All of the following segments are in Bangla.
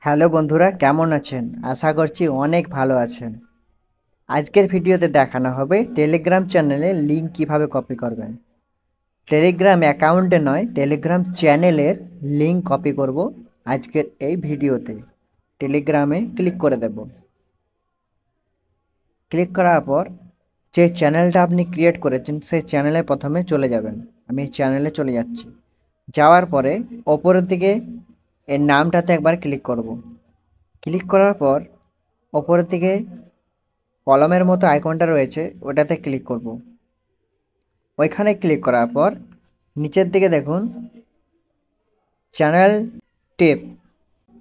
হ্যালো বন্ধুরা, কেমন আছেন? আশা করছি অনেক ভালো আছেন। আজকের ভিডিওতে দেখানো হবে টেলিগ্রাম চ্যানেলে লিংক কিভাবে কপি করবেন। টেলিগ্রাম অ্যাকাউন্টে নয়, টেলিগ্রাম চ্যানেলের লিংক কপি করব আজকের এই ভিডিওতে। টেলিগ্রামে ক্লিক করে দেব। ক্লিক করার পর যে চ্যানেলটা আপনি ক্রিয়েট করেছেন সেই চ্যানেলে প্রথমে চলে যাবেন। আমি চ্যানেলে চলে যাচ্ছি। যাওয়ার পরে ওপরের দিকে এর নামটাতে একবার ক্লিক করব। ক্লিক করার পর ওপরের দিকে কলমের মতো আইকনটা রয়েছে, ওটাতে ক্লিক করব। ওইখানে ক্লিক করার পর নিচের দিকে দেখুন চ্যানেল টেপ,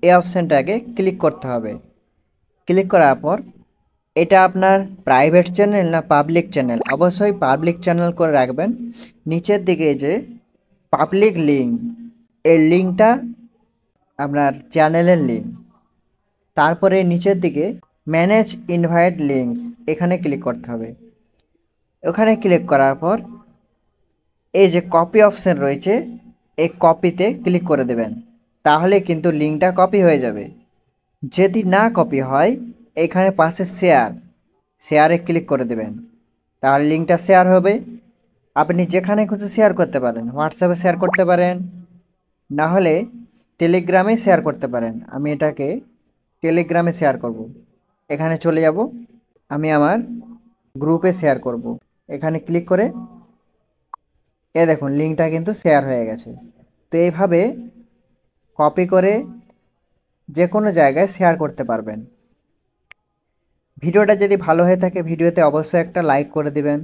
এই অপশানটাকে ক্লিক করতে হবে। ক্লিক করার পর এটা আপনার প্রাইভেট চ্যানেল না পাবলিক চ্যানেল, অবশ্যই পাবলিক চ্যানেল করে রাখবেন। নিচের দিকে যে পাবলিক লিঙ্ক, এই লিঙ্কটা আপনার চ্যানেলের লিঙ্ক। তারপরে নিচের দিকে ম্যানেজ ইনভাইট লিঙ্কস, এখানে ক্লিক করতে হবে। ওখানে ক্লিক করার পর এই যে কপি অপশন রয়েছে, এই কপিতে ক্লিক করে দেবেন। তাহলে কিন্তু লিঙ্কটা কপি হয়ে যাবে। যদি না কপি হয় এখানে পাশে শেয়ারে ক্লিক করে দেবেন। তাহলে লিঙ্কটা শেয়ার হবে। আপনি যেখানে খুশি শেয়ার করতে পারেন, হোয়াটসঅ্যাপে শেয়ার করতে পারেন, না হলে টেলিগ্রামে শেয়ার করতে পারেন। আমি এটাকে টেলিগ্রামে শেয়ার করব। এখানে চলে যাব, আমি আমার গ্রুপে শেয়ার করব। এখানে ক্লিক করে দেখুন লিঙ্কটা কিন্তু শেয়ার হয়ে গেছে। তো এইভাবে কপি করে যে কোনো জায়গায় শেয়ার করতে পারবেন। ভিডিওটা যদি ভালো হয়ে থাকে ভিডিওতে অবশ্যই একটা লাইক করে দিবেন।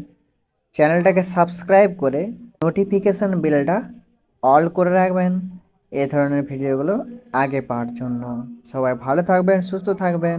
চ্যানেলটাকে সাবস্ক্রাইব করে নোটিফিকেশান বেলটা অল করে রাখবেন এই ধরনের ভিডিওগুলো আগে পাওয়ার জন্য। সবাই ভালো থাকবেন, সুস্থ থাকবেন।